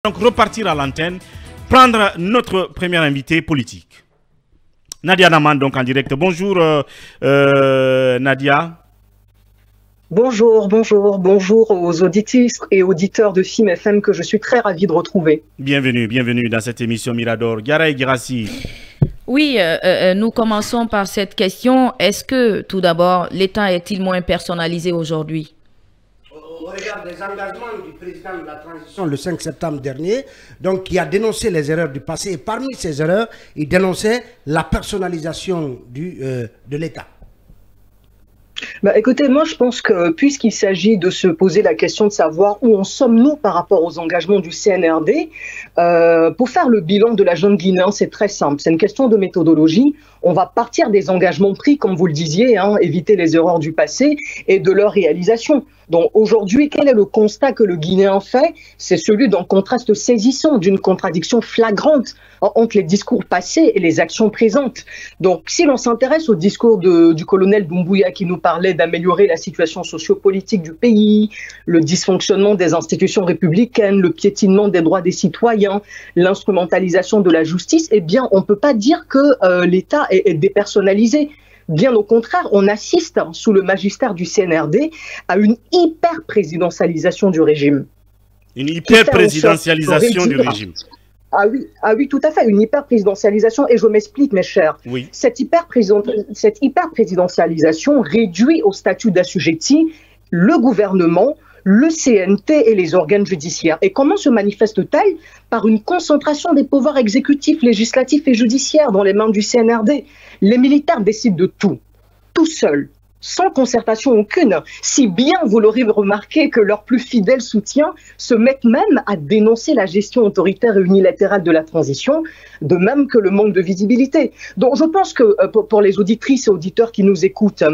Donc repartir à l'antenne, prendre notre première invitée politique. Nadia Naman, donc en direct. Bonjour Nadia. Bonjour aux auditrices et auditeurs de FIM FM que je suis très ravie de retrouver. Bienvenue dans cette émission Mirador. Garay Girassi. Oui, nous commençons par cette question. Est-ce que, tout d'abord, l'État est-il moins personnalisé aujourd'hui ? Au regard des engagements du président de la transition le 5 septembre dernier, donc qui a dénoncé les erreurs du passé, et parmi ces erreurs, il dénonçait la personnalisation de l'État. Bah, écoutez, moi je pense que puisqu'il s'agit de se poser la question de savoir où en sommes-nous par rapport aux engagements du CNRD, pour faire le bilan de la junte guinéenne, c'est très simple. C'est une question de méthodologie. On va partir des engagements pris, comme vous le disiez, éviter les erreurs du passé et de leur réalisation. Donc aujourd'hui, quel est le constat que le Guinéen fait? C'est celui d'un contraste saisissant, d'une contradiction flagrante entre les discours passés et les actions présentes. Donc si l'on s'intéresse au discours du colonel Doumbouya qui nous parlait d'améliorer la situation sociopolitique du pays, le dysfonctionnement des institutions républicaines, le piétinement des droits des citoyens, l'instrumentalisation de la justice, eh bien on ne peut pas dire que l'État est dépersonnalisé. Bien au contraire, on assiste sous le magistère du CNRD à une hyper-présidentialisation du régime. Une hyper-présidentialisation du régime. Ah oui, tout à fait, une hyper-présidentialisation. Et je m'explique, mes chers. Oui. Cette hyper-présidentialisation réduit au statut d'assujetti le gouvernement, le CNT et les organes judiciaires. Et comment se manifeste-t-elle? Par une concentration des pouvoirs exécutifs, législatifs et judiciaires dans les mains du CNRD. Les militaires décident de tout seuls, sans concertation aucune, si bien vous l'aurez remarqué que leurs plus fidèles soutiens se mettent même à dénoncer la gestion autoritaire et unilatérale de la transition, de même que le manque de visibilité. Donc je pense que pour les auditrices et auditeurs qui nous écoutent,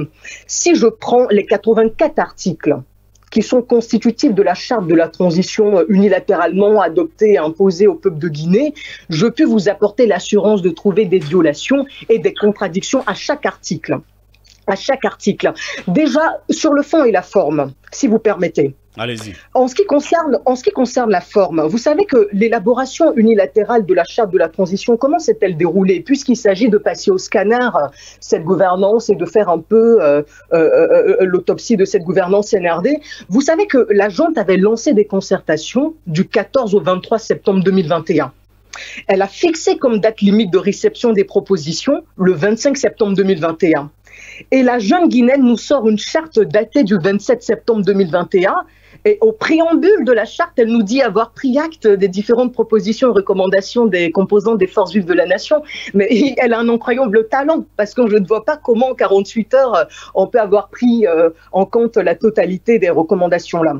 si je prends les 84 articles qui sont constitutifs de la charte de la transition unilatéralement adoptée et imposée au peuple de Guinée, je peux vous apporter l'assurance de trouver des violations et des contradictions à chaque article. Déjà, sur le fond et la forme, si vous permettez. Allez-y. En ce qui concerne la forme, vous savez que l'élaboration unilatérale de la charte de la transition, comment s'est-elle déroulée? Puisqu'il s'agit de passer au scanner cette gouvernance et de faire un peu l'autopsie de cette gouvernance CNRD, vous savez que la junte avait lancé des concertations du 14 au 23 septembre 2021. Elle a fixé comme date limite de réception des propositions le 25 septembre 2021. Et la junte guinéenne nous sort une charte datée du 27 septembre 2021. Et au préambule de la charte, elle nous dit avoir pris acte des différentes propositions et recommandations des composants des forces vives de la nation. Mais elle a un incroyable talent, parce que je ne vois pas comment en 48 heures, on peut avoir pris en compte la totalité des recommandations là.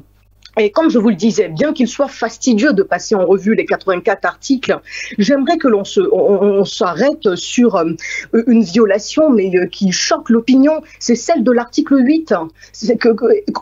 Et comme je vous le disais, bien qu'il soit fastidieux de passer en revue les 84 articles, j'aimerais que l'on s'arrête sur une violation, mais qui choque l'opinion. C'est celle de l'article 8. C'est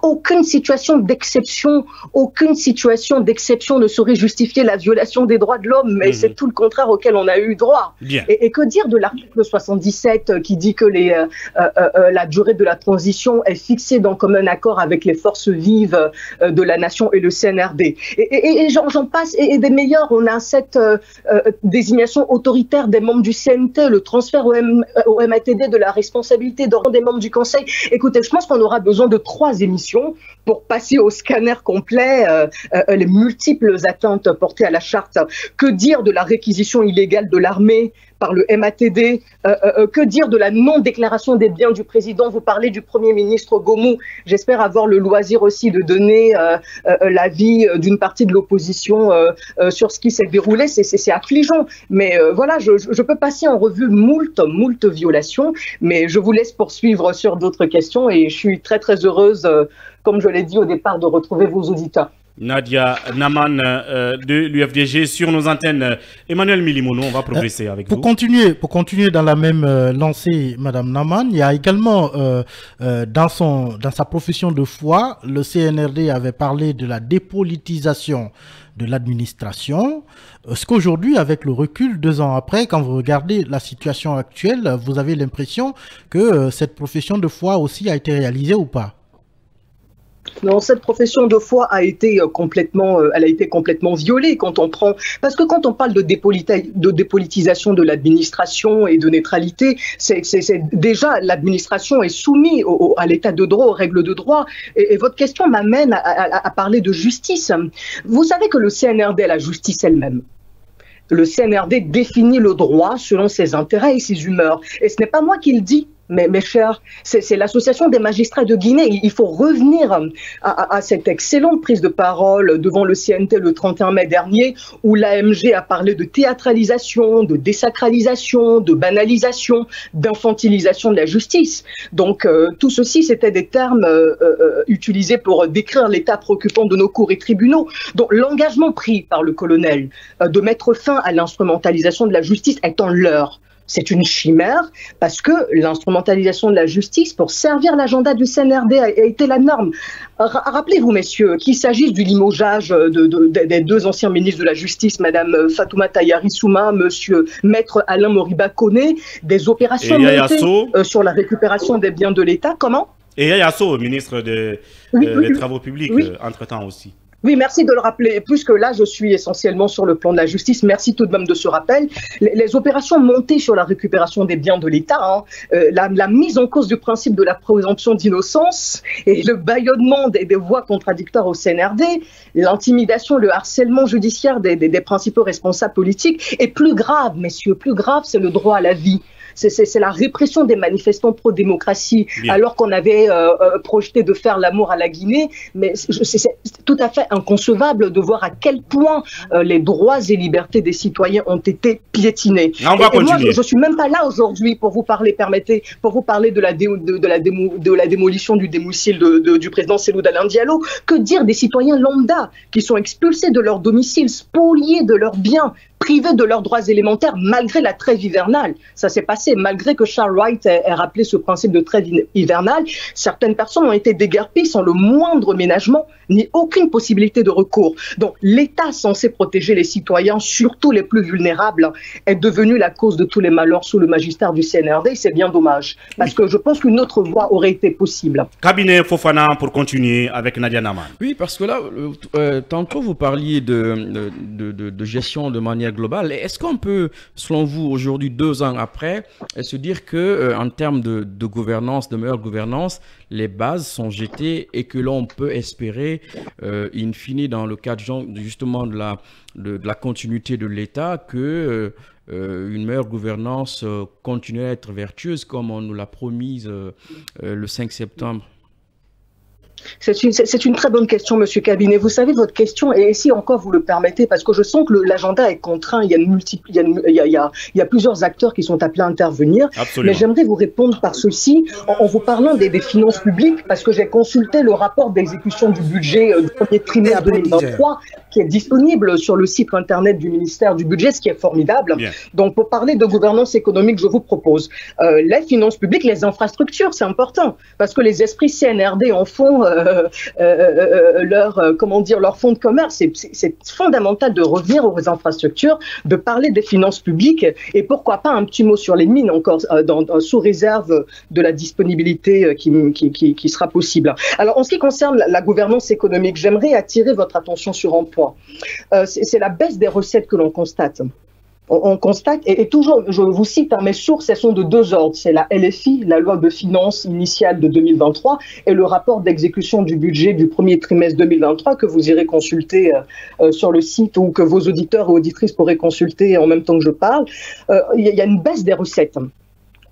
aucune situation d'exception ne saurait justifier la violation des droits de l'homme, mais c'est tout le contraire auquel on a eu droit. Et que dire de l'article 77 qui dit que la durée de la transition est fixée dans commun accord avec les forces vives de la nation et le CNRD. Et j'en passe, et des meilleurs. On a cette désignation autoritaire des membres du CNT, le transfert au MATD de la responsabilité des membres du Conseil. Écoutez, je pense qu'on aura besoin de 3 émissions pour passer au scanner complet les multiples atteintes portées à la charte. Que dire de la réquisition illégale de l'armée par le MATD, que dire de la non-déclaration des biens du président? Vous parlez du Premier ministre Gomou. J'espère avoir le loisir aussi de donner l'avis d'une partie de l'opposition sur ce qui s'est déroulé. C'est affligeant. Mais voilà, je peux passer en revue moult violations, mais je vous laisse poursuivre sur d'autres questions et je suis très heureuse, comme je l'ai dit au départ, de retrouver vos auditeurs. Nadia Naman de l'UFDG sur nos antennes. Emmanuel Milimono, on va progresser avec vous. Pour continuer dans la même lancée, Madame Naman, il y a également dans sa profession de foi, le CNRD avait parlé de la dépolitisation de l'administration. Est-ce qu'aujourd'hui, avec le recul, 2 ans après, quand vous regardez la situation actuelle, vous avez l'impression que cette profession de foi aussi a été réalisée ou pas? Non, cette profession de foi a été complètement violée quand on prend, parce que quand on parle de dépolitisation de l'administration et de neutralité, c'est déjà l'administration est soumise à l'état de droit, aux règles de droit. Et votre question m'amène à parler de justice. Vous savez que le CNRD est la justice elle-même. Le CNRD définit le droit selon ses intérêts et ses humeurs. Et ce n'est pas moi qui le dis. Mais mes chers, c'est l'Association des magistrats de Guinée. Il faut revenir à cette excellente prise de parole devant le CNT le 31 mai dernier, où l'AMG a parlé de théâtralisation, de désacralisation, de banalisation, d'infantilisation de la justice. Donc tout ceci, c'était des termes utilisés pour décrire l'état préoccupant de nos cours et tribunaux. Donc l'engagement pris par le colonel de mettre fin à l'instrumentalisation de la justice étant leur. C'est une chimère parce que l'instrumentalisation de la justice pour servir l'agenda du CNRD a été la norme. Rappelez-vous, messieurs, qu'il s'agisse du limogeage des deux anciens ministres de la Justice, Madame Fatoumata Yarissouma, Monsieur Maître Alain Moriba Koné, des opérations montées sur la récupération des biens de l'État. Comment? Et Yaya Sow, ministre des Travaux publics, entre-temps aussi. Oui, merci de le rappeler. Puisque là, je suis essentiellement sur le plan de la justice. Merci tout de même de ce rappel. Les opérations montées sur la récupération des biens de l'État, la mise en cause du principe de la présomption d'innocence et le bâillonnement des voix contradictoires au CNRD, l'intimidation, le harcèlement judiciaire des principaux responsables politiques. Et plus grave, messieurs, plus grave, c'est le droit à la vie. C'est la répression des manifestants pro-démocratie, alors qu'on avait projeté de faire l'amour à la Guinée. Mais c'est tout à fait inconcevable de voir à quel point les droits et libertés des citoyens ont été piétinés. On va continuer. Moi, je suis même pas là aujourd'hui pour vous parler, pour vous parler de la démolition du domicile du président Cellou Dalein Diallo. Que dire des citoyens lambda qui sont expulsés de leur domicile, spoliés de leurs biens, privés de leurs droits élémentaires malgré la trêve hivernale. Ça s'est passé malgré que Charles Wright ait rappelé ce principe de trêve hivernale. Certaines personnes ont été déguerpies sans le moindre ménagement ni aucune possibilité de recours. Donc l'État censé protéger les citoyens, surtout les plus vulnérables, est devenu la cause de tous les malheurs sous le magistère du CNRD. C'est bien dommage parce que je pense qu'une autre voie aurait été possible. Cabinet Fofana pour continuer avec Nadia Naman. Oui, parce que là, tantôt vous parliez de gestion de manière globale. Est-ce qu'on peut, selon vous, aujourd'hui, 2 ans après, se dire que en termes de gouvernance, de meilleure gouvernance, les bases sont jetées et que l'on peut espérer, in fine, dans le cadre justement de la continuité de l'État, que une meilleure gouvernance continue à être vertueuse comme on nous l'a promise le 5 septembre? C'est une très bonne question, Monsieur Cabinet. Vous savez, votre question, et si encore vous le permettez, parce que je sens que l'agenda est contraint, il y a plusieurs acteurs qui sont appelés à intervenir. Absolument. Mais j'aimerais vous répondre par ceci, en vous parlant des finances publiques, parce que j'ai consulté le rapport d'exécution du budget du premier trimestre 2023, qui est disponible sur le site internet du ministère du Budget, ce qui est formidable. Bien. Donc, pour parler de gouvernance économique, je vous propose les finances publiques, les infrastructures, c'est important, parce que les esprits CNRD en font leur fonds de commerce. C'est fondamental de revenir aux infrastructures, de parler des finances publiques et pourquoi pas un petit mot sur les mines encore sous réserve de la disponibilité qui sera possible. Alors en ce qui concerne la gouvernance économique, j'aimerais attirer votre attention sur un point. C'est la baisse des recettes que l'on constate. On constate, et toujours, je vous cite, mes sources, elles sont de 2 ordres. C'est la LFI, la loi de finances initiale de 2023, et le rapport d'exécution du budget du premier trimestre 2023 que vous irez consulter sur le site ou que vos auditeurs et auditrices pourraient consulter en même temps que je parle. Il y a une baisse des recettes.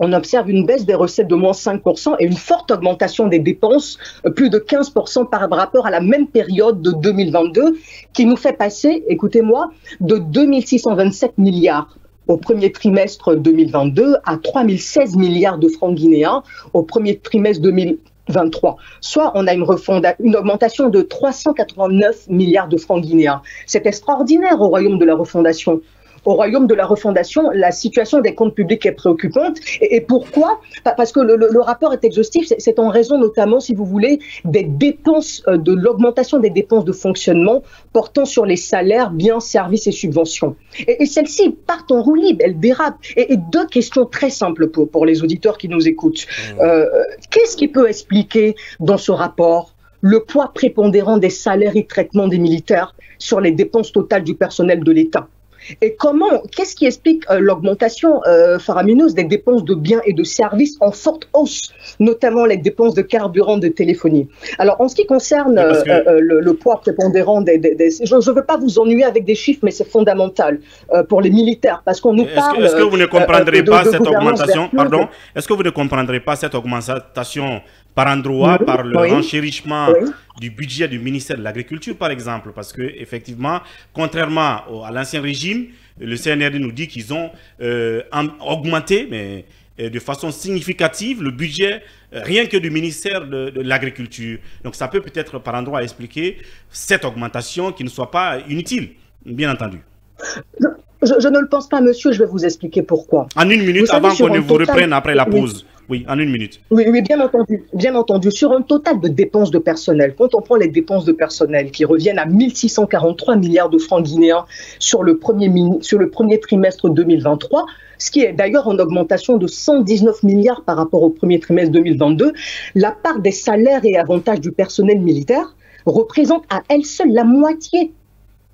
On observe une baisse des recettes de moins 5% et une forte augmentation des dépenses, plus de 15% par rapport à la même période de 2022, qui nous fait passer, écoutez-moi, de 2627 milliards au premier trimestre 2022 à 3016 milliards de francs guinéens au premier trimestre 2023. Soit on a une augmentation de 389 milliards de francs guinéens. C'est extraordinaire au royaume de la refondation. Au royaume de la refondation, la situation des comptes publics est préoccupante. Et pourquoi? Parce que le rapport est exhaustif. C'est en raison notamment, si vous voulez, des dépenses, de l'augmentation des dépenses de fonctionnement portant sur les salaires, biens, services et subventions. Et celles-ci partent en roue libre, elles dérapent. Et 2 questions très simples pour les auditeurs qui nous écoutent. Qu'est-ce qui peut expliquer dans ce rapport le poids prépondérant des salaires et traitements des militaires sur les dépenses totales du personnel de l'État. Et qu'est-ce qui explique l'augmentation faramineuse des dépenses de biens et de services en forte hausse, notamment les dépenses de carburant de téléphonie? Alors, en ce qui concerne le poids prépondérant je ne veux pas vous ennuyer avec des chiffres, mais c'est fondamental pour les militaires, parce qu'on nous parle... Est-ce que vous ne comprendrez pas cette augmentation, pardon, est-ce que vous ne comprendrez pas cette augmentation par endroit, par le renchérissement du budget du ministère de l'Agriculture, par exemple? Parce que effectivement, contrairement à l'ancien régime, le CNRD nous dit qu'ils ont augmenté, mais de façon significative, le budget rien que du ministère de l'Agriculture. Donc ça peut-être par endroit expliquer cette augmentation qui ne soit pas inutile, bien entendu. Je ne le pense pas, monsieur, je vais vous expliquer pourquoi. En une minute, avant qu'on ne vous reprenne après la pause. Oui, en une minute. Oui, bien entendu. Bien entendu. Sur un total de dépenses de personnel, quand on prend les dépenses de personnel qui reviennent à 1643 milliards de francs guinéens sur le premier trimestre 2023, ce qui est d'ailleurs en augmentation de 119 milliards par rapport au premier trimestre 2022, la part des salaires et avantages du personnel militaire représente à elle seule la moitié,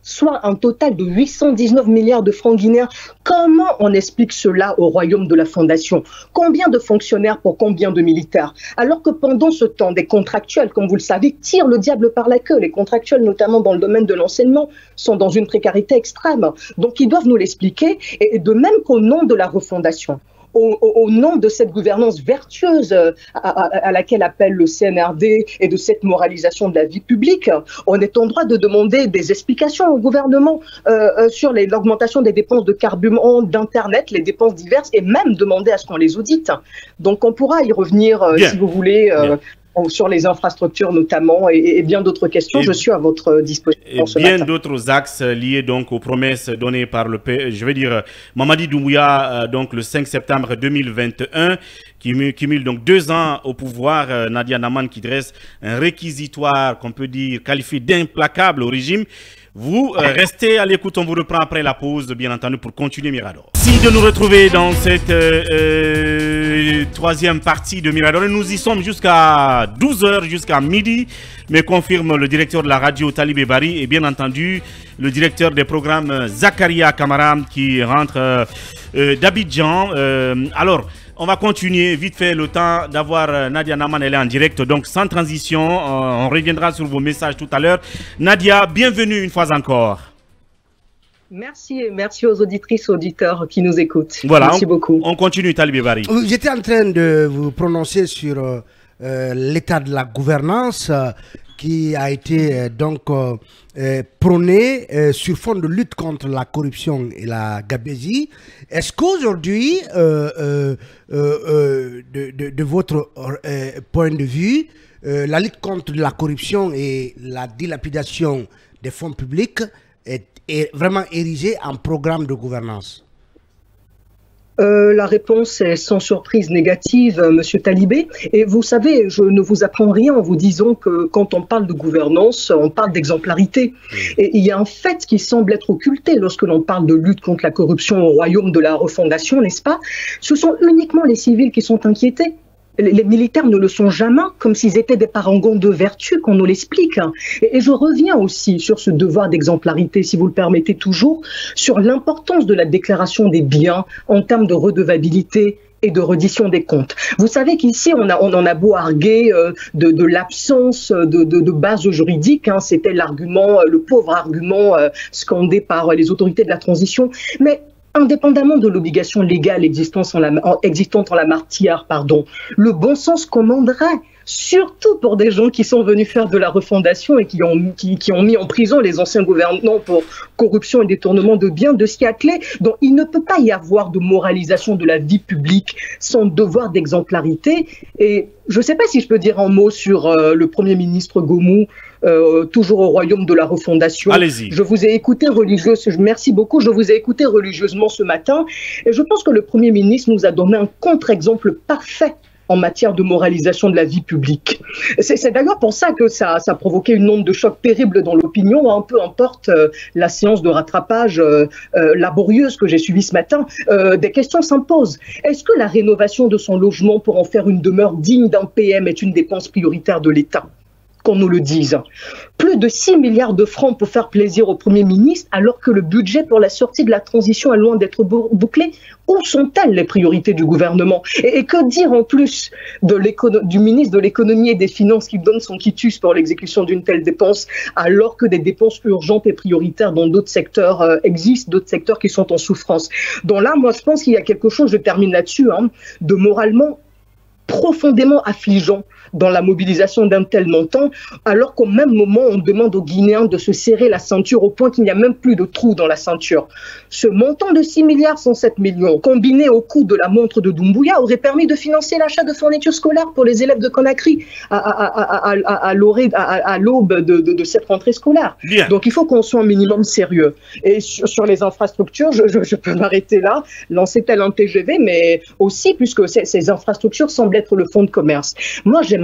soit un total de 819 milliards de francs guinéens. Comment on explique cela au royaume de la Fondation? Combien de fonctionnaires pour combien de militaires? Alors que pendant ce temps, des contractuels, comme vous le savez, tirent le diable par la queue. Les contractuels, notamment dans le domaine de l'enseignement, sont dans une précarité extrême. Donc, ils doivent nous l'expliquer. Et de même qu'au nom de la refondation, au nom de cette gouvernance vertueuse à laquelle appelle le CNRD et de cette moralisation de la vie publique, on est en droit de demander des explications au gouvernement sur l'augmentation des dépenses de carburant, d'Internet, les dépenses diverses, et même demander à ce qu'on les audite. Donc on pourra y revenir, si vous voulez, sur les infrastructures notamment, et bien d'autres questions. Je suis à votre disposition ce matin. Bien d'autres axes liés donc aux promesses données par Mamadi Doumbouya, donc le 5 septembre 2021, qui cumule donc 2 ans au pouvoir. Nadia Naman qui dresse un réquisitoire qu'on peut dire qualifié d'implacable au régime. Vous restez à l'écoute, on vous reprend après la pause, bien entendu, pour continuer Mirador. Merci de nous retrouver dans cette troisième partie de Mirador. Nous y sommes jusqu'à 12h, jusqu'à midi, mais confirme le directeur de la radio Talibé Bari et bien entendu le directeur des programmes Zakaria Kamara qui rentre d'Abidjan. Alors, on va continuer vite fait le temps d'avoir Nadia Naman, elle est en direct, donc sans transition. On reviendra sur vos messages tout à l'heure. Nadia, bienvenue une fois encore. Merci et merci aux auditrices et auditeurs qui nous écoutent. Voilà, merci beaucoup. On continue, Talibé Bari. J'étais en train de vous prononcer sur l'état de la gouvernance qui a été prôné sur fond de lutte contre la corruption et la gabésie. Est-ce qu'aujourd'hui, de votre point de vue, la lutte contre la corruption et la dilapidation des fonds publics est vraiment érigée en programme de gouvernance? La réponse est sans surprise négative, Monsieur Talibé. Et vous savez, je ne vous apprends rien en vous disant que quand on parle de gouvernance, on parle d'exemplarité. Et il y a un fait qui semble être occulté lorsque l'on parle de lutte contre la corruption au royaume de la refondation, n'est-ce pas? Ce sont uniquement les civils qui sont inquiétés. Les militaires ne le sont jamais, comme s'ils étaient des parangons de vertu, qu'on nous l'explique. Et je reviens aussi sur ce devoir d'exemplarité, si vous le permettez toujours, sur l'importance de la déclaration des biens en termes de redevabilité et de reddition des comptes. Vous savez qu'ici, on en a beau arguer de l'absence de base juridique, hein, c'était l'argument, le pauvre argument scandé par les autorités de la transition, mais indépendamment de l'obligation légale existante en la matière, le bon sens commanderait, surtout pour des gens qui sont venus faire de la refondation et qui ont mis en prison les anciens gouvernants pour corruption et détournement de biens, de s'y atteler. Donc il ne peut pas y avoir de moralisation de la vie publique sans devoir d'exemplarité. Et je ne sais pas si je peux dire un mot sur le Premier ministre Gomu, toujours au royaume de la refondation. Allez-y. Je vous ai écouté merci beaucoup, je vous ai écouté religieusement ce matin et je pense que le Premier ministre nous a donné un contre-exemple parfait en matière de moralisation de la vie publique. C'est d'ailleurs pour ça que ça a provoqué une onde de choc terrible dans l'opinion, un peu importe la séance de rattrapage laborieuse que j'ai suivie ce matin. Des questions s'imposent. Est-ce que la rénovation de son logement pour en faire une demeure digne d'un PM est une dépense prioritaire de l'État ? qu'on nous le dise. Plus de 6 milliards de francs pour faire plaisir au Premier ministre, alors que le budget pour la sortie de la transition est loin d'être bouclé. Où sont-elles les priorités du gouvernement? Et que dire en plus du ministre de l'économie et des finances qui donne son quitus pour l'exécution d'une telle dépense, alors que des dépenses urgentes et prioritaires dans d'autres secteurs existent, d'autres secteurs qui sont en souffrance. Donc là, moi, je pense qu'il y a quelque chose, je termine là-dessus, de moralement profondément affligeant dans la mobilisation d'un tel montant, alors qu'au même moment, on demande aux Guinéens de se serrer la ceinture au point qu'il n'y a même plus de trou dans la ceinture. Ce montant de 6 milliards 107 millions, combiné au coût de la montre de Doumbouya, aurait permis de financer l'achat de fournitures scolaires pour les élèves de Conakry à l'aube de cette rentrée scolaire. Bien. Donc il faut qu'on soit un minimum sérieux. Et sur les infrastructures, je peux m'arrêter là, lancer tel un TGV, mais aussi, puisque ces infrastructures semblent être le fonds de commerce. Moi, j'aimerais.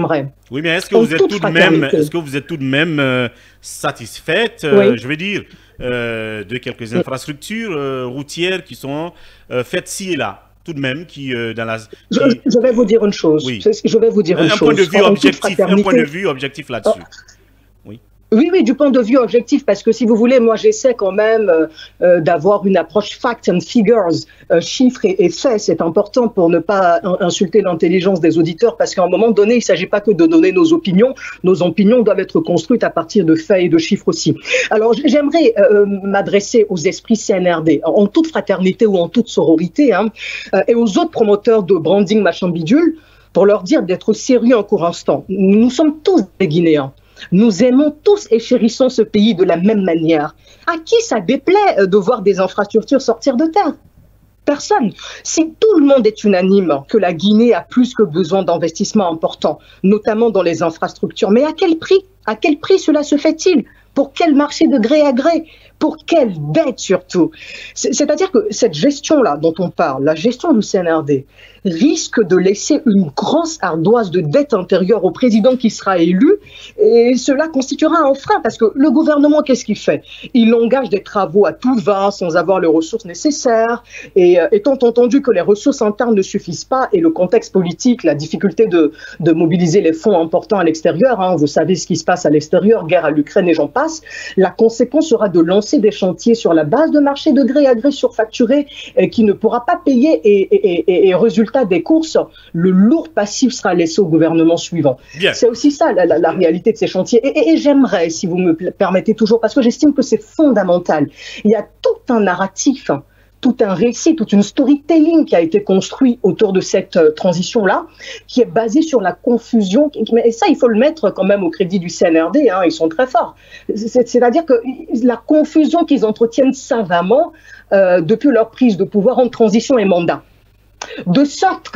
Oui, mais est-ce que vous êtes tout de même, satisfaite, oui, je veux dire, de quelques infrastructures routières qui sont faites ci et là, tout de même, Je vais vous dire une chose. Oui. Je vais vous dire une chose. Un point de vue objectif là-dessus. Oui. Oui, du point de vue objectif, parce que si vous voulez, moi j'essaie quand même d'avoir une approche facts and figures, chiffres et faits. C'est important pour ne pas insulter l'intelligence des auditeurs, parce qu'à un moment donné, il ne s'agit pas que de donner nos opinions. Nos opinions doivent être construites à partir de faits et de chiffres aussi. Alors j'aimerais m'adresser aux esprits CNRD, en toute fraternité ou en toute sororité, et aux autres promoteurs de branding machin bidule, pour leur dire d'être sérieux un court instant. Nous sommes tous des Guinéens. Nous aimons tous et chérissons ce pays de la même manière. À qui ça déplaît de voir des infrastructures sortir de terre? Personne. Si tout le monde est unanime que la Guinée a plus que besoin d'investissements importants, notamment dans les infrastructures, mais à quel prix? À quel prix cela se fait-il? Pour quel marché de gré à gré? Pour quelle dette surtout? C'est-à-dire que cette gestion-là dont on parle, la gestion du CNRD, risque de laisser une grosse ardoise de dette intérieure au président qui sera élu, et cela constituera un frein, parce que le gouvernement, qu'est-ce qu'il fait? Il engage des travaux à tout va, sans avoir les ressources nécessaires, et étant entendu que les ressources internes ne suffisent pas, et le contexte politique, la difficulté de mobiliser les fonds importants à l'extérieur, vous savez ce qui se passe à l'extérieur, guerre à l'Ukraine et j'en passe, la conséquence sera de lancer des chantiers sur la base de marchés de gré à gré surfacturés qui ne pourra pas payer, et résultat des courses, le lourd passif sera laissé au gouvernement suivant. C'est aussi ça la réalité de ces chantiers. Et j'aimerais, si vous me permettez toujours, parce que j'estime que c'est fondamental, il y a tout un narratif, tout un récit, toute une storytelling qui a été construit autour de cette transition-là, qui est basée sur la confusion. Et ça, il faut le mettre quand même au crédit du CNRD, ils sont très forts. C'est-à-dire que la confusion qu'ils entretiennent savamment depuis leur prise de pouvoir en transition et mandat. De sorte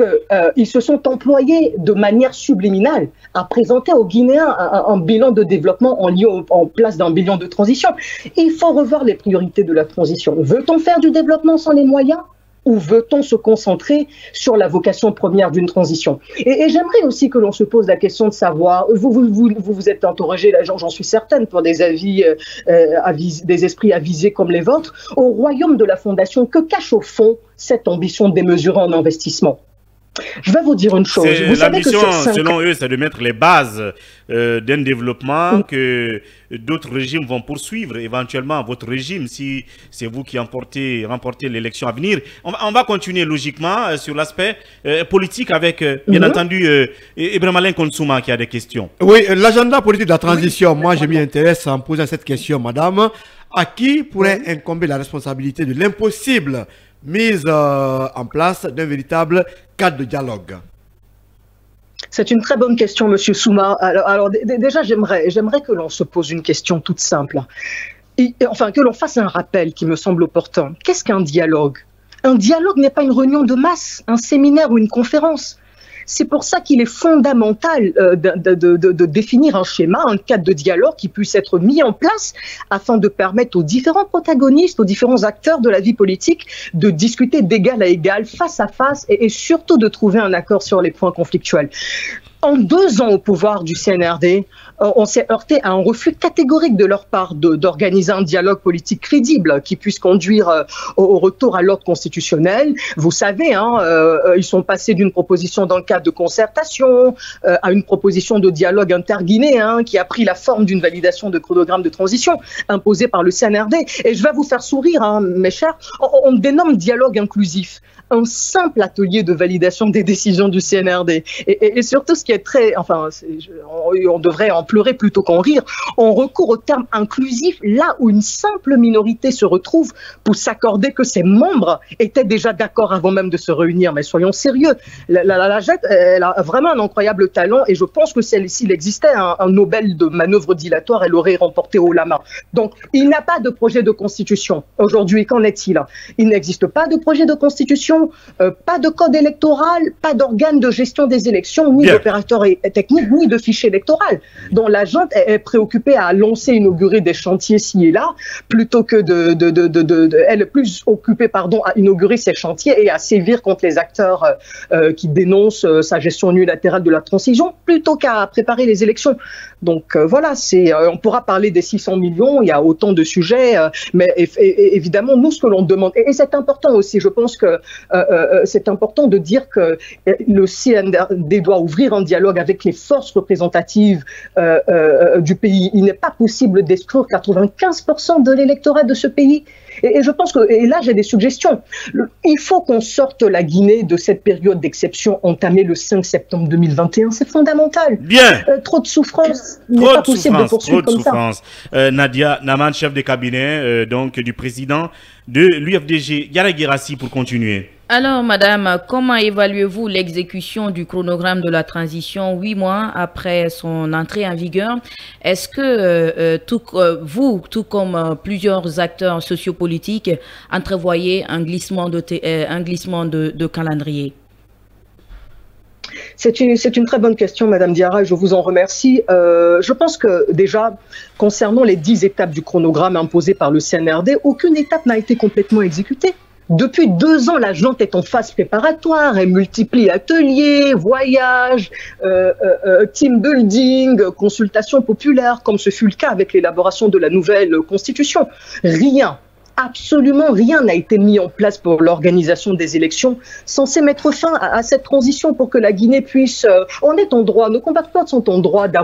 qu'ils se sont employés de manière subliminale à présenter aux Guinéens un bilan de développement en place d'un bilan de transition. Il faut revoir les priorités de la transition. Veut-on faire du développement sans les moyens ? Ou veut-on se concentrer sur la vocation première d'une transition? Et j'aimerais aussi que l'on se pose la question de savoir, vous êtes interrogé, j'en suis certaine, pour des avis, des esprits avisés comme les vôtres, au royaume de la Fondation, que cache au fond cette ambition démesurée en investissement? Je vais vous dire une chose. L'ambition, selon eux, c'est de mettre les bases d'un développement que d'autres régimes vont poursuivre. Éventuellement, votre régime, si c'est vous qui remportez l'élection à venir. On va continuer logiquement sur l'aspect politique avec, bien entendu, Ibrahim Alain Konsouma qui a des questions. Oui, l'agenda politique de la transition, moi je m'y intéresse en posant cette question, madame. À qui pourrait incomber la responsabilité de l'impossible mise en place d'un véritable cadre de dialogue? C'est une très bonne question, Monsieur Souma. Alors déjà, j'aimerais que l'on se pose une question toute simple. Enfin, que l'on fasse un rappel qui me semble opportun. Qu'est-ce qu'un dialogue? Un dialogue n'est pas une réunion de masse, un séminaire ou une conférence. C'est pour ça qu'il est fondamental de définir un schéma, un cadre de dialogue qui puisse être mis en place afin de permettre aux différents protagonistes, aux différents acteurs de la vie politique de discuter d'égal à égal, face à face et surtout de trouver un accord sur les points conflictuels. En 2 ans au pouvoir du CNRD, on s'est heurté à un refus catégorique de leur part d'organiser un dialogue politique crédible qui puisse conduire au retour à l'ordre constitutionnel. Vous savez, ils sont passés d'une proposition dans le cadre de concertation à une proposition de dialogue interguinéen qui a pris la forme d'une validation de chronogramme de transition imposée par le CNRD. Et je vais vous faire sourire, mes chers, on dénomme dialogue inclusif un simple atelier de validation des décisions du CNRD. Et surtout, ce qui est très... Enfin, on devrait en pleurer plutôt qu'en rire. On recourt au terme inclusif là où une simple minorité se retrouve pour s'accorder que ses membres étaient déjà d'accord avant même de se réunir. Mais soyons sérieux. La JET, elle a vraiment un incroyable talent et je pense que s'il existait un Nobel de manœuvre dilatoire, elle aurait remporté haut la main. Donc, il n'y a pas de projet de constitution. Aujourd'hui, qu'en est-il? Il n'existe pas de projet de constitution. Pas de code électoral, pas d'organe de gestion des élections, ni d'opérateur technique, ni de fichier électoral. Donc la junte est préoccupée à lancer, inaugurer des chantiers ci et là, plutôt que elle est plus occupée, à inaugurer ces chantiers et à sévir contre les acteurs qui dénoncent sa gestion unilatérale de la transition, plutôt qu'à préparer les élections. Donc voilà, on pourra parler des 600 millions, il y a autant de sujets, mais évidemment, nous, ce que l'on demande, et c'est important aussi, je pense que c'est important de dire que le CNRD doit ouvrir un dialogue avec les forces représentatives du pays. Il n'est pas possible d'exclure 95% de l'électorat de ce pays. Et je pense que, et là j'ai des suggestions, il faut qu'on sorte la Guinée de cette période d'exception entamée le 5 septembre 2021, c'est fondamental. Bien. Trop de souffrance, il n'est pas possible de poursuivre comme ça. Nadia Naman, chef de cabinet donc du président de l'UFDG, Yara Guérassi pour continuer. Alors, madame, comment évaluez-vous l'exécution du chronogramme de la transition 8 mois après son entrée en vigueur? Est-ce que vous, tout comme plusieurs acteurs sociopolitiques, entrevoyez un glissement de calendrier? C'est une très bonne question, Madame Diarra, et je vous en remercie. Je pense que déjà, concernant les 10 étapes du chronogramme imposé par le CNRD, aucune étape n'a été complètement exécutée. Depuis 2 ans, la junte est en phase préparatoire, elle multiplie ateliers, voyages, team building, consultations populaires, comme ce fut le cas avec l'élaboration de la nouvelle constitution. Rien, absolument rien n'a été mis en place pour l'organisation des élections censées mettre fin à cette transition pour que la Guinée puisse... on est en droit, nos compatriotes sont en droit de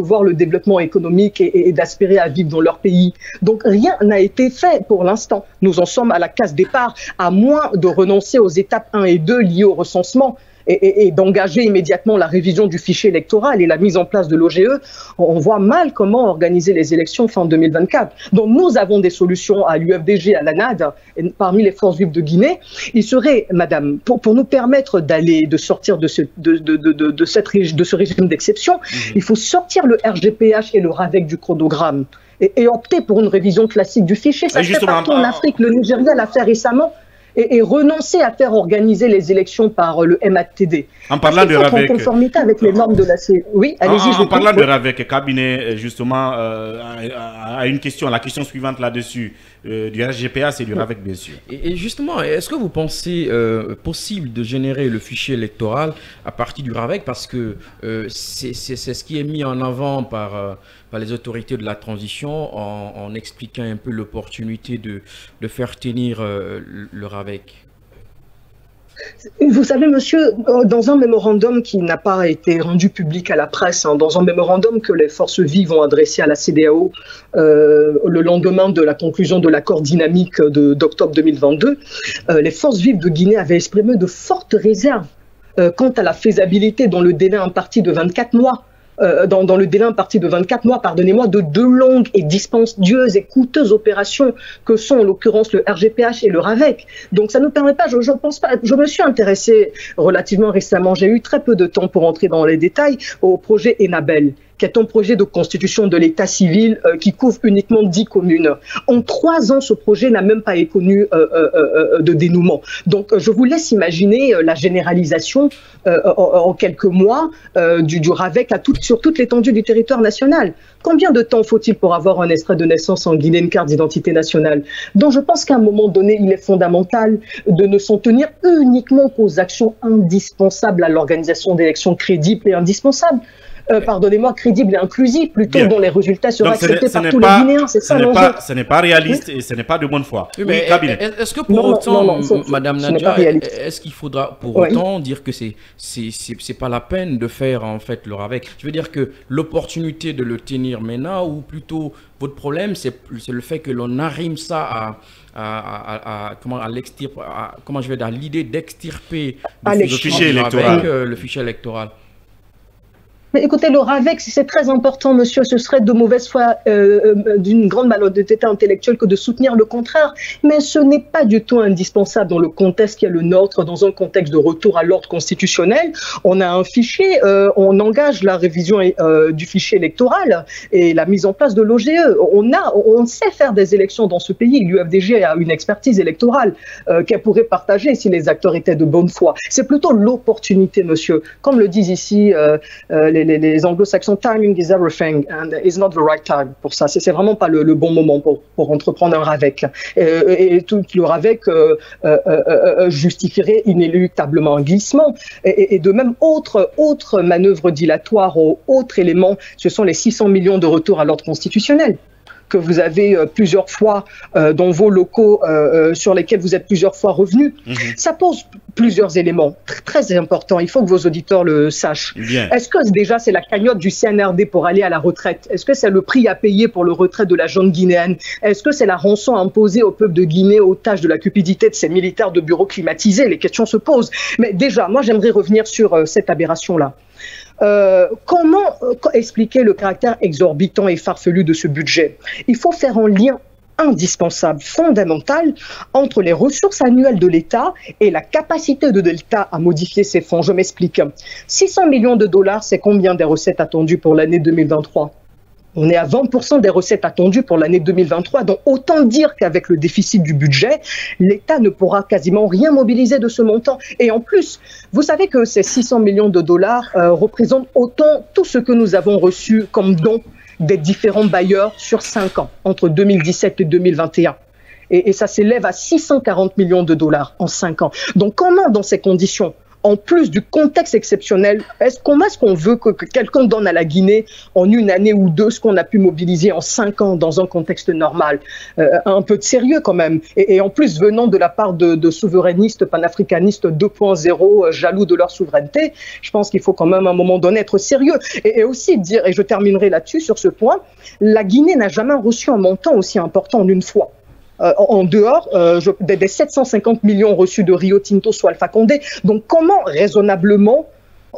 voir le développement économique et d'aspirer à vivre dans leur pays. Donc rien n'a été fait pour l'instant. Nous en sommes à la case départ, à moins de renoncer aux étapes 1 et 2 liées au recensement et d'engager immédiatement la révision du fichier électoral et la mise en place de l'OGE. On voit mal comment organiser les élections fin 2024. Donc nous avons des solutions à l'UFDG, à l'ANAD, parmi les forces vives de Guinée. Il serait, madame, pour nous permettre de sortir de ce régime d'exception, il faut sortir le RGPH et le RAVEC du chronogramme et opter pour une révision classique du fichier. Ça se fait partout en Afrique. Le Nigeria l'a fait récemment. Et renoncer à faire organiser les élections par le MATD. En parlant de RAVEC, en conformité avec les normes de la CE. Oui, allez-y. En parlant de RAVEC, cabinet, justement, à une question, la question suivante là-dessus, du RGPA, c'est du RAVEC, bien sûr. Et justement, est-ce que vous pensez possible de générer le fichier électoral à partir du RAVEC? Parce que c'est ce qui est mis en avant par les autorités de la transition en expliquant un peu l'opportunité de faire tenir le RAVEC. Vous savez, monsieur, dans un mémorandum qui n'a pas été rendu public à la presse, dans un mémorandum que les forces vives ont adressé à la CEDEAO le lendemain de la conclusion de l'accord dynamique d'octobre 2022, les forces vives de Guinée avaient exprimé de fortes réserves quant à la faisabilité dans le délai imparti de 24 mois. Dans le délai imparti de 24 mois, pardonnez-moi, de 2 longues et dispendieuses et coûteuses opérations que sont en l'occurrence le RGPH et le RAVEC. Donc ça ne nous permet pas, je pense pas, je me suis intéressé relativement récemment, j'ai eu très peu de temps pour entrer dans les détails, au projet Enabel. qui est un projet de constitution de l'état civil qui couvre uniquement 10 communes. En 3 ans, ce projet n'a même pas connu de dénouement. Donc, je vous laisse imaginer la généralisation en quelques mois du RAVEC sur toute l'étendue du territoire national. Combien de temps faut-il pour avoir un extrait de naissance en Guinée, une carte d'identité nationale? Donc, je pense qu'à un moment donné, il est fondamental de ne s'en tenir uniquement qu'aux actions indispensables à l'organisation d'élections crédibles et indispensables. Pardonnez-moi, crédible et inclusif, plutôt dont les résultats seraient acceptés par tous les Guinéens. C'est ça l'enjeu. Ce n'est pas réaliste et ce n'est pas de bonne foi. Oui, mais est-ce que pour autant, Madame Nadia, est-ce qu'il faudra pour autant dire que c'est pas la peine de faire en fait le RAVEC? Je veux dire que l'opportunité de le tenir maintenant, ou plutôt votre problème, c'est le fait que l'on arrime ça à l'idée d'extirper le fichier électoral. Le fichier électoral. Mais écoutez, le RAVEC, c'est très important, monsieur. Ce serait de mauvaise foi, d'une grande malhonnêteté intellectuelle que de soutenir le contraire. Mais ce n'est pas du tout indispensable dans le contexte qui est le nôtre, dans un contexte de retour à l'ordre constitutionnel. On a un fichier, on engage la révision du fichier électoral et la mise en place de l'OGE. On sait faire des élections dans ce pays. L'UFDG a une expertise électorale qu'elle pourrait partager si les acteurs étaient de bonne foi. C'est plutôt l'opportunité, monsieur. Comme le disent ici les anglo-saxons, timing is everything and it's not the right time pour ça. C'est vraiment pas le bon moment pour entreprendre un RAVEC. Et tout le RAVEC justifierait inéluctablement un glissement. Et de même, autre manœuvre dilatoire ou autre élément, ce sont les 600 millions de retour à l'ordre constitutionnel que vous avez plusieurs fois dans vos locaux sur lesquels vous êtes plusieurs fois revenus. Ça pose plusieurs éléments très importants. Il faut que vos auditeurs le sachent. Est-ce que déjà c'est la cagnotte du CNRD pour aller à la retraite? Est-ce que c'est le prix à payer pour le retrait de la junte guinéenne? Est-ce que c'est la rançon imposée au peuple de Guinée aux tâches de la cupidité de ces militaires de bureaux climatisés? Les questions se posent. Mais déjà, moi j'aimerais revenir sur cette aberration-là. Comment expliquer le caractère exorbitant et farfelu de ce budget? Il faut faire un lien indispensable, fondamental, entre les ressources annuelles de l'État et la capacité de l'État à modifier ses fonds. Je m'explique. 600 millions de dollars, c'est combien des recettes attendues pour l'année 2023? On est à 20% des recettes attendues pour l'année 2023. Donc, autant dire qu'avec le déficit du budget, l'État ne pourra quasiment rien mobiliser de ce montant. Et en plus, vous savez que ces 600 millions de dollars représentent autant tout ce que nous avons reçu comme don des différents bailleurs sur 5 ans, entre 2017 et 2021. Et ça s'élève à 640 millions de dollars en 5 ans. Donc, comment, dans ces conditions, en plus du contexte exceptionnel, comment est-ce qu'on veut que quelqu'un donne à la Guinée en une année ou deux ce qu'on a pu mobiliser en 5 ans dans un contexte normal? Un peu de sérieux quand même. Et en plus, venant de la part de souverainistes panafricanistes 2.0 jaloux de leur souveraineté, je pense qu'il faut quand même à un moment donné être sérieux. Et aussi dire, et je terminerai là-dessus sur ce point, la Guinée n'a jamais reçu un montant aussi important en une fois. En dehors des 750 millions reçus de Rio Tinto soit Alpha Condé. Donc comment raisonnablement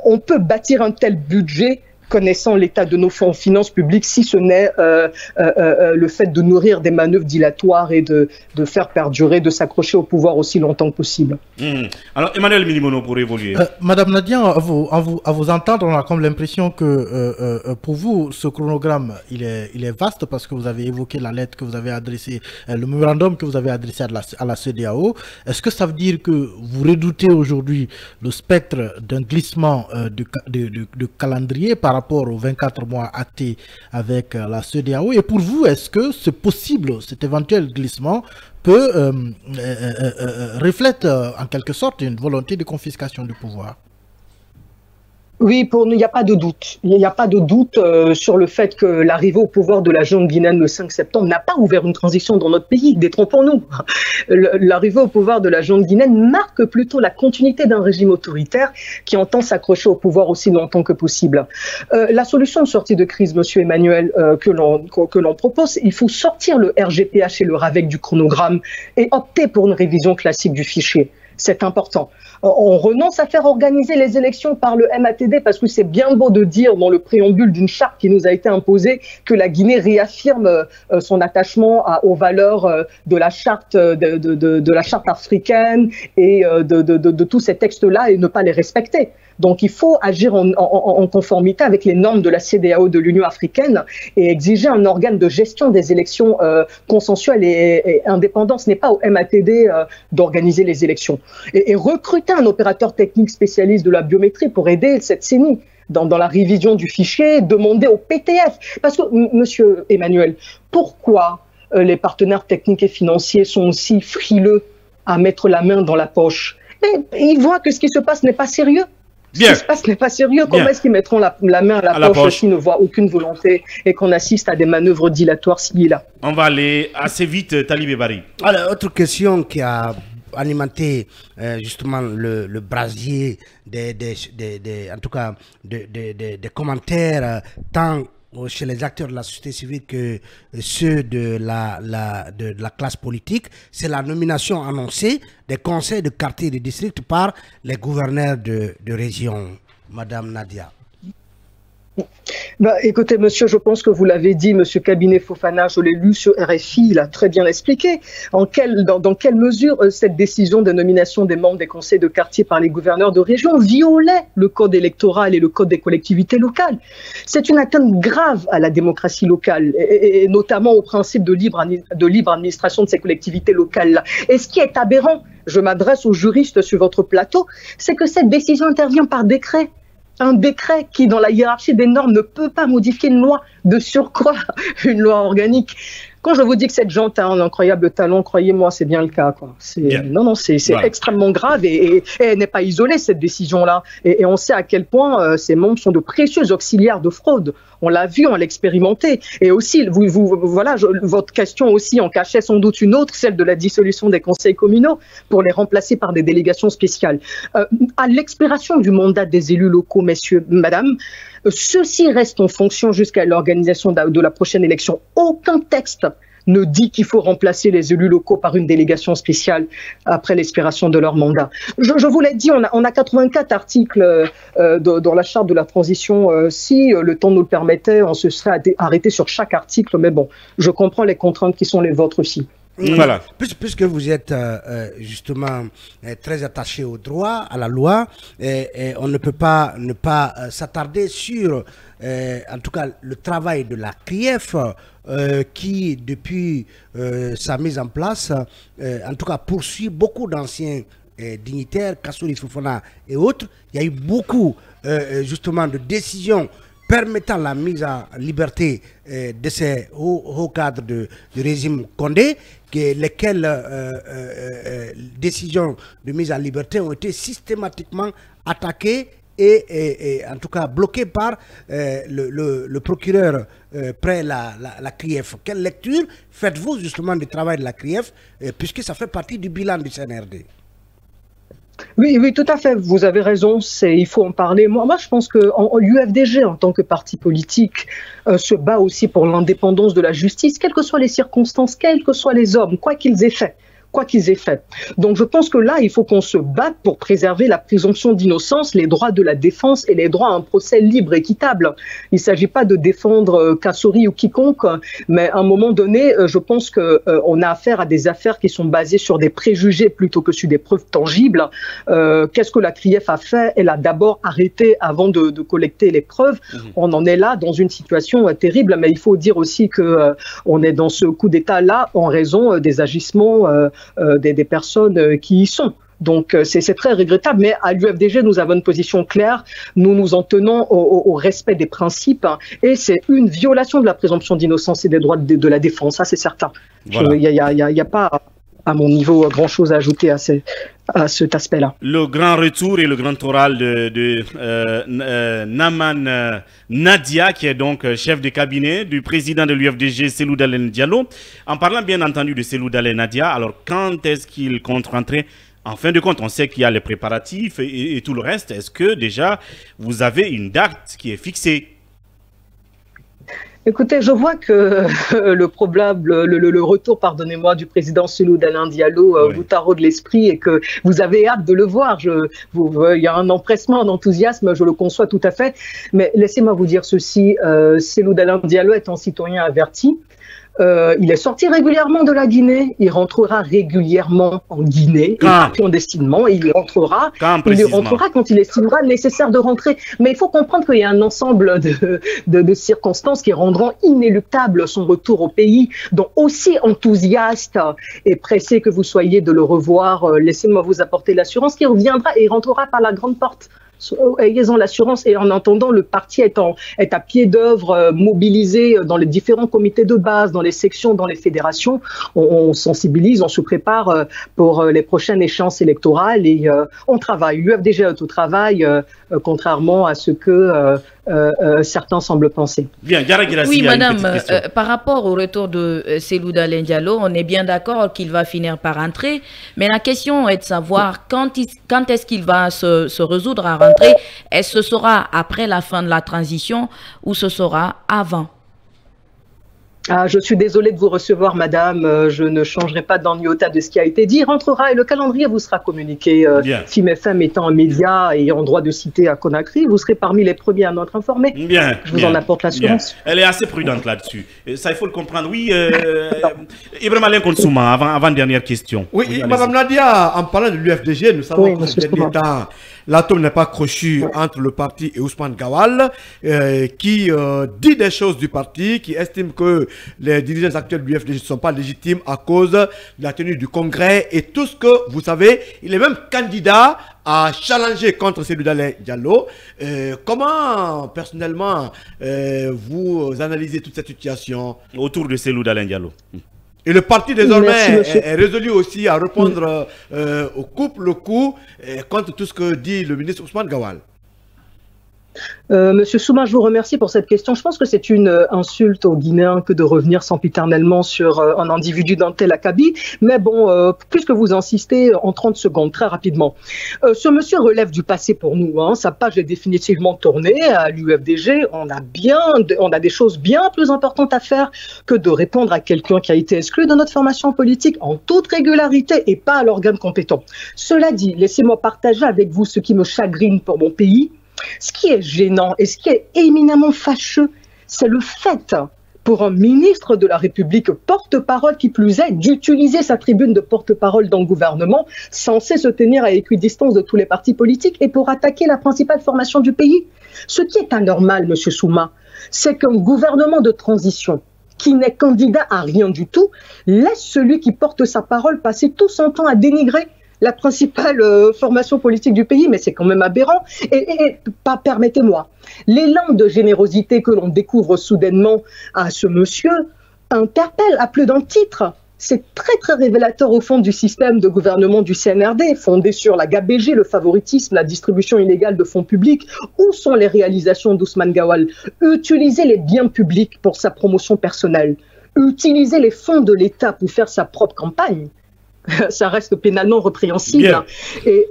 on peut bâtir un tel budget connaissant l'état de nos finances publiques, si ce n'est le fait de nourrir des manœuvres dilatoires et de faire perdurer, de s'accrocher au pouvoir aussi longtemps que possible. Alors, Emmanuel Milimono, pour évoluer. Madame Nadia, à vous entendre, on a comme l'impression que pour vous, ce chronogramme, il est vaste parce que vous avez évoqué la lettre que vous avez adressée, le mémorandum que vous avez adressé à la CEDEAO. Est-ce que ça veut dire que vous redoutez aujourd'hui le spectre d'un glissement de calendrier par rapport aux 24 mois actés avec la CEDEAO? Et pour vous, est-ce que c'est possible, cet éventuel glissement peut reflète en quelque sorte une volonté de confiscation du pouvoir? Oui, il n'y a pas de doute. Il n'y a pas de doute sur le fait que l'arrivée au pouvoir de la junte guinéenne le 5 septembre n'a pas ouvert une transition dans notre pays. Détrompons-nous. L'arrivée au pouvoir de la junte guinéenne marque plutôt la continuité d'un régime autoritaire qui entend s'accrocher au pouvoir aussi longtemps que possible. La solution de sortie de crise, monsieur Emmanuel, que l'on propose, il faut sortir le RGPH et le RAVEC du chronogramme et opter pour une révision classique du fichier. C'est important. On renonce à faire organiser les élections par le MATD parce que c'est bien beau de dire dans le préambule d'une charte qui nous a été imposée que la Guinée réaffirme son attachement aux valeurs de la charte de la charte africaine et de tous ces textes-là et ne pas les respecter. Donc il faut agir en conformité avec les normes de la CEDEAO de l'Union africaine et exiger un organe de gestion des élections consensuelles et indépendant. Ce n'est pas au MATD d'organiser les élections. Et recruter un opérateur technique spécialiste de la biométrie pour aider cette CENI dans la révision du fichier, demander au PTF. Parce que, monsieur Emmanuel, pourquoi les partenaires techniques et financiers sont aussi frileux à mettre la main dans la poche? Et ils voient que ce qui se passe n'est pas sérieux. Bien. Ce qui se passe n'est pas sérieux. Comment est-ce qu'ils mettront la main à la poche s'ils ne voient aucune volonté et qu'on assiste à des manœuvres dilatoires s'il là? On va aller assez vite, Talibé Bari. Alors, autre question qui a alimenté justement le brasier en tout cas des commentaires tant chez les acteurs de la société civile que ceux de la classe politique, c'est la nomination annoncée des conseils de quartier et de district par les gouverneurs de région. Madame Nadia. Écoutez, monsieur, je pense que vous l'avez dit, monsieur Cabinet Fofana, je l'ai lu sur RFI, il a très bien expliqué dans quelle mesure cette décision de nomination des membres des conseils de quartier par les gouverneurs de région violait le code électoral et le code des collectivités locales. C'est une atteinte grave à la démocratie locale et notamment au principe de libre administration de ces collectivités locales-là. Et ce qui est aberrant, je m'adresse aux juristes sur votre plateau, c'est que cette décision intervient par décret. Un décret qui, dans la hiérarchie des normes, ne peut pas modifier une loi, de surcroît, une loi organique. Quand je vous dis que cette gente a un incroyable talent, croyez-moi, c'est bien le cas, quoi. Non, c'est voilà. Extrêmement grave et elle n'est pas isolée, cette décision-là. Et on sait à quel point ces membres sont de précieux auxiliaires de fraude. On l'a vu, on l'a expérimenté. Et aussi, voilà, votre question aussi en cachait sans doute une autre, celle de la dissolution des conseils communaux pour les remplacer par des délégations spéciales. À l'expiration du mandat des élus locaux, messieurs, madame, ceux-ci restent en fonction jusqu'à l'organisation de la prochaine élection. Aucun texte ne dit qu'il faut remplacer les élus locaux par une délégation spéciale après l'expiration de leur mandat. Je vous l'ai dit, on a 84 articles dans la charte de la transition. Si le temps nous le permettait, on se serait arrêté sur chaque article, mais bon, je comprends les contraintes qui sont les vôtres aussi. Voilà. Puisque vous êtes justement très attaché au droit, à la loi, et on ne peut pas ne pas s'attarder sur, en tout cas, le travail de la CRIEF qui, depuis sa mise en place, en tout cas, poursuit beaucoup d'anciens dignitaires, Kassouri Fofana et autres. Il y a eu beaucoup, justement, de décisions permettant la mise en liberté de ces hauts cadres du régime Condé, lesquelles décisions de mise en liberté ont été systématiquement attaquées et en tout cas bloquées par le procureur près la CRIEF. Quelle lecture faites-vous justement du travail de la CRIEF, puisque ça fait partie du bilan du CNRD? Oui, tout à fait. Vous avez raison. Il faut en parler. Moi, je pense que l'UFDG, en tant que parti politique, se bat aussi pour l'indépendance de la justice, quelles que soient les circonstances, quels que soient les hommes, quoi qu'ils aient fait. Donc je pense que là, il faut qu'on se batte pour préserver la présomption d'innocence, les droits de la défense et les droits à un procès libre et équitable. Il ne s'agit pas de défendre Kassouri ou quiconque, mais à un moment donné, je pense qu'on a affaire à des affaires qui sont basées sur des préjugés plutôt que sur des preuves tangibles. Qu'est-ce que la CRIEF a fait? Elle a d'abord arrêté avant de collecter les preuves. On en est là dans une situation terrible, mais il faut dire aussi qu'on est dans ce coup d'État-là en raison des agissements des personnes qui y sont. Donc c'est très regrettable, mais à l'UFDG, nous avons une position claire, nous nous en tenons au respect des principes, hein, et c'est une violation de la présomption d'innocence et des droits de la défense, ça c'est certain. Il n'y a pas, à mon niveau, grand-chose à ajouter à cet aspect-là. Le grand retour et le grand oral de Naman Nadia, qui est donc chef de cabinet du président de l'UFDG, Selou Dalen Diallo. En parlant bien entendu de Selou Dalen Nadia, alors quand est-ce qu'il compte rentrer? En fin de compte, on sait qu'il y a les préparatifs et tout le reste. Est-ce que déjà vous avez une date qui est fixée? Écoutez, je vois que le retour, pardonnez-moi, du président Selou Dalen Diallo vous taraude l'esprit et que vous avez hâte de le voir. Il y a un empressement, un enthousiasme, je le conçois tout à fait. Mais laissez-moi vous dire ceci, Selou Dalen Diallo est un citoyen averti. Il est sorti régulièrement de la Guinée, il rentrera régulièrement en Guinée, clandestinement, et il y rentrera quand il estimera nécessaire de rentrer. Mais il faut comprendre qu'il y a un ensemble de circonstances qui rendront inéluctable son retour au pays. Donc aussi enthousiaste et pressé que vous soyez de le revoir, laissez-moi vous apporter l'assurance qu'il reviendra et il rentrera par la grande porte. Ayez-en l'assurance, et en attendant, le parti est à pied d'œuvre, mobilisé dans les différents comités de base, dans les sections, dans les fédérations. On sensibilise, on se prépare pour les prochaines échéances électorales et on travaille. L'UFDG est au travail, contrairement à ce que certains semblent penser. Bien, oui, madame, par rapport au retour de Cellou Dalein Diallo, on est bien d'accord qu'il va finir par rentrer, mais la question est de savoir quand est-ce qu'il va se résoudre à rentrer. Est-ce que ce sera après la fin de la transition ou ce sera avant? Je suis désolée de vous recevoir, madame. Je ne changerai pas dans l'iota de ce qui a été dit. Il rentrera et le calendrier vous sera communiqué. FIM FM étant un média et en droit de citer à Conakry, vous serez parmi les premiers à notre informer. Bien. Je vous en apporte l'assurance. Elle est assez prudente là-dessus. Ça, il faut le comprendre. Oui, Ibrahim Alain Konsouma, avant-dernière question. Oui, madame Nadia, en parlant de l'UFDG, nous savons que ces derniers temps, l'atome n'est pas crochu entre le parti et Ousmane Gawal, qui dit des choses du parti, qui estime que les dirigeants actuels de l'UFDG ne sont pas légitimes à cause de la tenue du congrès et tout ce que vous savez. Il est même candidat à challenger contre Cellou Dalein Diallo. Comment, personnellement, vous analysez toute cette situation autour de Cellou Dalein Diallo? Et le parti, désormais, est résolu aussi à répondre au coup contre tout ce que dit le ministre Ousmane Gawal. Monsieur Souma, je vous remercie pour cette question. Je pense que c'est une insulte aux Guinéens que de revenir sempiternellement sur un individu d'un tel acabit. Mais bon, puisque vous insistez, en 30 secondes, très rapidement. Ce monsieur relève du passé pour nous. Sa page est définitivement tournée à l'UFDG. On a des choses bien plus importantes à faire que de répondre à quelqu'un qui a été exclu de notre formation politique en toute régularité et pas à l'organe compétent. Cela dit, laissez-moi partager avec vous ce qui me chagrine pour mon pays. Ce qui est gênant et ce qui est éminemment fâcheux, c'est le fait pour un ministre de la République, porte-parole qui plus est, d'utiliser sa tribune de porte-parole dans le gouvernement, censé se tenir à équidistance de tous les partis politiques et pour attaquer la principale formation du pays. Ce qui est anormal, monsieur Souma, c'est qu'un gouvernement de transition qui n'est candidat à rien du tout, laisse celui qui porte sa parole passer tout son temps à dénigrer la principale formation politique du pays, mais c'est quand même aberrant. Et permettez-moi, l'élan de générosité que l'on découvre soudainement à ce monsieur interpelle à plus d'un titre. C'est très très révélateur au fond du système de gouvernement du CNRD, fondé sur la gabégie, le favoritisme, la distribution illégale de fonds publics. Où sont les réalisations d'Ousmane Gawal? Utiliser les biens publics pour sa promotion personnelle, utiliser les fonds de l'État pour faire sa propre campagne. Ça reste pénalement répréhensible. Bien. Et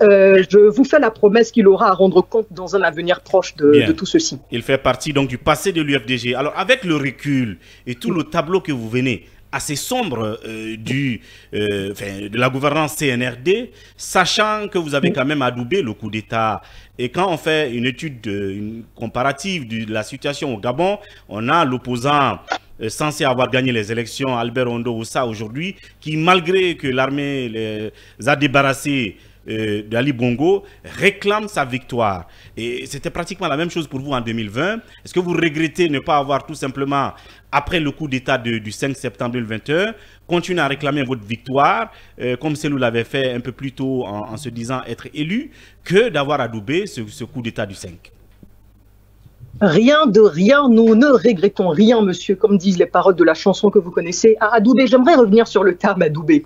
je vous fais la promesse qu'il aura à rendre compte dans un avenir proche de tout ceci. Il fait partie donc du passé de l'UFDG. Alors avec le recul et tout le tableau que vous venez assez sombre de la gouvernance CNRD, sachant que vous avez quand même adoubé le coup d'État. Et quand on fait une étude comparative de la situation au Gabon, on a l'opposant censé avoir gagné les élections, Albert Ondo Oussa aujourd'hui, qui malgré que l'armée les a débarrassés d'Ali Bongo, réclame sa victoire. Et c'était pratiquement la même chose pour vous en 2020. Est-ce que vous regrettez ne pas avoir tout simplement, après le coup d'État du 5 septembre 2021, continué à réclamer votre victoire, comme Cellou l'avait fait un peu plus tôt en se disant être élu, que d'avoir adoubé ce coup d'État du 5? Rien de rien, nous ne regrettons rien, monsieur, comme disent les paroles de la chanson que vous connaissez, à adoubé. J'aimerais revenir sur le terme adoubé.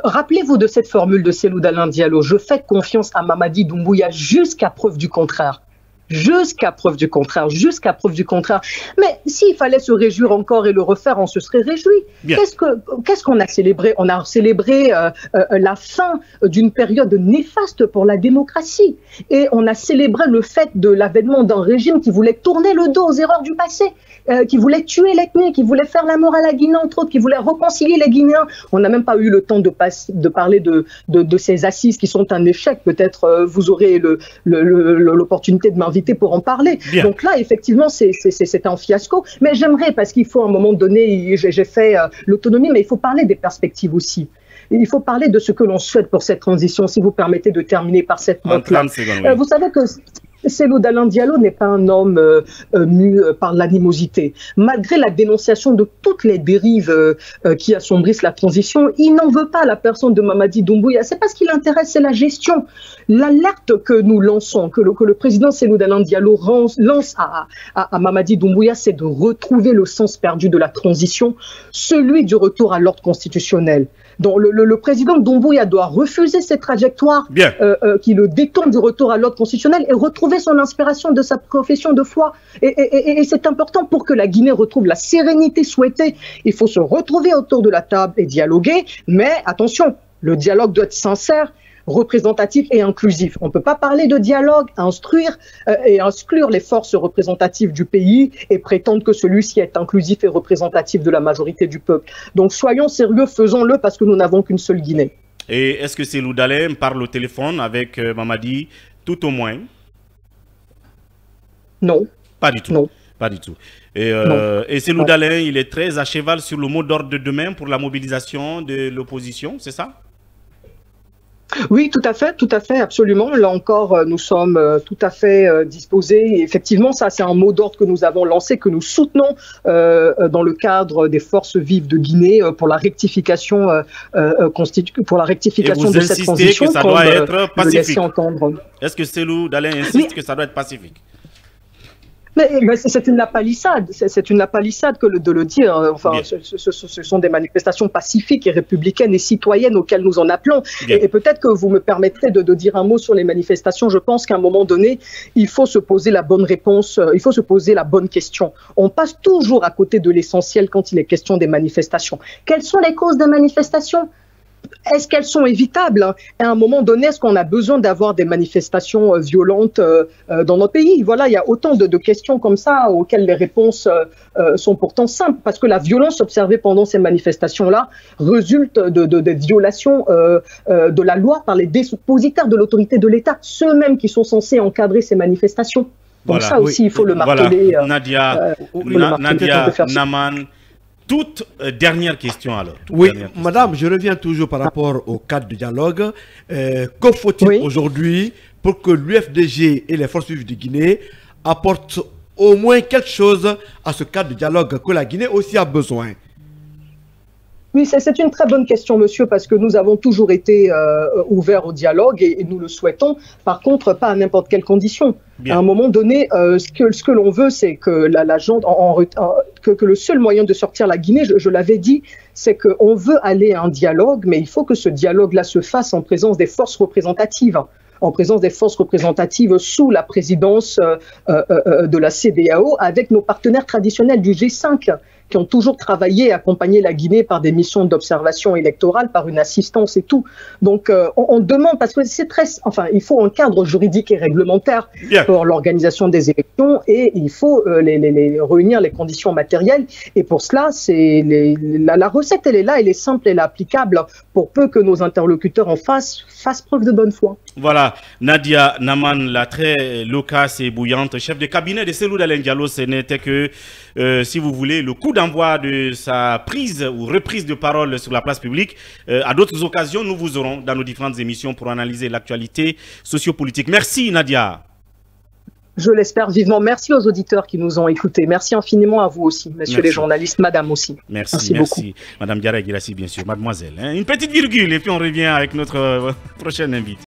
Rappelez-vous de cette formule de Cellou Dalein Diallo. Je fais confiance à Mamadi Doumbouya jusqu'à preuve du contraire. Jusqu'à preuve du contraire, jusqu'à preuve du contraire. Mais s'il fallait se réjouir encore et le refaire, on se serait réjoui. Qu'est-ce qu'on a célébré? On a célébré la fin d'une période néfaste pour la démocratie. Et on a célébré le fait de l'avènement d'un régime qui voulait tourner le dos aux erreurs du passé. qui voulait tuer l'ethnie, qui voulait faire la mort à la Guinée, entre autres, qui voulait réconcilier les Guinéens. On n'a même pas eu le temps de parler de ces assises qui sont un échec. Peut-être vous aurez l'opportunité de m'inviter pour en parler. Bien. Donc là, effectivement, c'est un fiasco. Mais j'aimerais, parce qu'il faut à un moment donné, j'ai fait l'autonomie, mais il faut parler des perspectives aussi. Il faut parler de ce que l'on souhaite pour cette transition, si vous permettez de terminer par cette note-là. Vous savez que Cellou Dalein Diallo n'est pas un homme mu par l'animosité. Malgré la dénonciation de toutes les dérives qui assombrissent la transition, il n'en veut pas à la personne de Mamadi Doumbouya. C'est pas ce qui l'intéresse, c'est la gestion. L'alerte que nous lançons, que le président Cellou Dalein Diallo lance à Mamadi Doumbouya, c'est de retrouver le sens perdu de la transition, celui du retour à l'ordre constitutionnel. Donc le président Doumbouya doit refuser cette trajectoire qui le détourne du retour à l'ordre constitutionnel et retrouver son inspiration de sa profession de foi. Et c'est important pour que la Guinée retrouve la sérénité souhaitée. Il faut se retrouver autour de la table et dialoguer, mais attention, le dialogue doit être sincère, représentatif et inclusif. On ne peut pas parler de dialogue, instruire et exclure les forces représentatives du pays et prétendre que celui-ci est inclusif et représentatif de la majorité du peuple. Donc soyons sérieux, faisons-le parce que nous n'avons qu'une seule Guinée. Et est-ce que Cellou Dalein parle au téléphone avec Mamadi, tout au moins? Non. Pas du tout. Non. Pas du tout. Et Cellou Dalein, il est très à cheval sur le mot d'ordre de demain pour la mobilisation de l'opposition, c'est ça? Oui, tout à fait, absolument. Là encore, nous sommes tout à fait disposés. Et effectivement, ça, c'est un mot d'ordre que nous avons lancé, que nous soutenons dans le cadre des forces vives de Guinée pour la rectification, de cette transition. Que ça doit être pacifique. Est-ce que Cellou Dalein insiste que ça doit être pacifique? Mais c'est une lapalissade, que de le dire. Enfin, ce sont des manifestations pacifiques et républicaines et citoyennes auxquelles nous en appelons. Et peut-être que vous me permettrez de dire un mot sur les manifestations. Je pense qu'à un moment donné, il faut se poser la bonne réponse, il faut se poser la bonne question. On passe toujours à côté de l'essentiel quand il est question des manifestations. Quelles sont les causes des manifestations ? Est-ce qu'elles sont évitables? À un moment donné, est-ce qu'on a besoin d'avoir des manifestations violentes dans notre pays? Voilà, il y a autant de questions comme ça auxquelles les réponses sont pourtant simples. Parce que la violence observée pendant ces manifestations-là résulte des violations de la loi par les dépositaires de l'autorité de l'État, ceux-mêmes qui sont censés encadrer ces manifestations. Donc ça aussi, il faut le marteler. Nadia Naman. Toute dernière question alors. Madame, je reviens toujours par rapport au cadre de dialogue. Que faut-il aujourd'hui pour que l'UFDG et les forces vives de Guinée apportent au moins quelque chose à ce cadre de dialogue que la Guinée aussi a besoin? Oui, c'est une très bonne question, monsieur, parce que nous avons toujours été ouverts au dialogue et nous le souhaitons. Par contre, pas à n'importe quelle condition. À un moment donné, ce que l'on veut, c'est que que le seul moyen de sortir la Guinée, je l'avais dit, c'est qu'on veut aller à un dialogue, mais il faut que ce dialogue-là se fasse en présence des forces représentatives. Sous la présidence de la CEDEAO, avec nos partenaires traditionnels du G5, qui ont toujours travaillé et accompagné la Guinée par des missions d'observation électorale, par une assistance et tout. Donc, on demande, parce que il faut un cadre juridique et réglementaire pour l'organisation des élections et il faut réunir les conditions matérielles. Et pour cela, la recette, elle est là, elle est simple, elle est applicable pour peu que nos interlocuteurs en fassent preuve de bonne foi. Voilà, Nadia Naman, la très loquace et bouillante, chef de cabinet de Cellou Dalein Diallo, ce n'était que, si vous voulez, le coup d'envoi de sa prise ou reprise de parole sur la place publique. À d'autres occasions, nous vous aurons dans nos différentes émissions pour analyser l'actualité sociopolitique. Merci Nadia. Je l'espère vivement. Merci aux auditeurs qui nous ont écoutés. Merci infiniment à vous aussi, messieurs les journalistes, madame aussi. Merci beaucoup. Madame Diarra Guirassi, bien sûr, mademoiselle. Une petite virgule et puis on revient avec notre prochaine invité.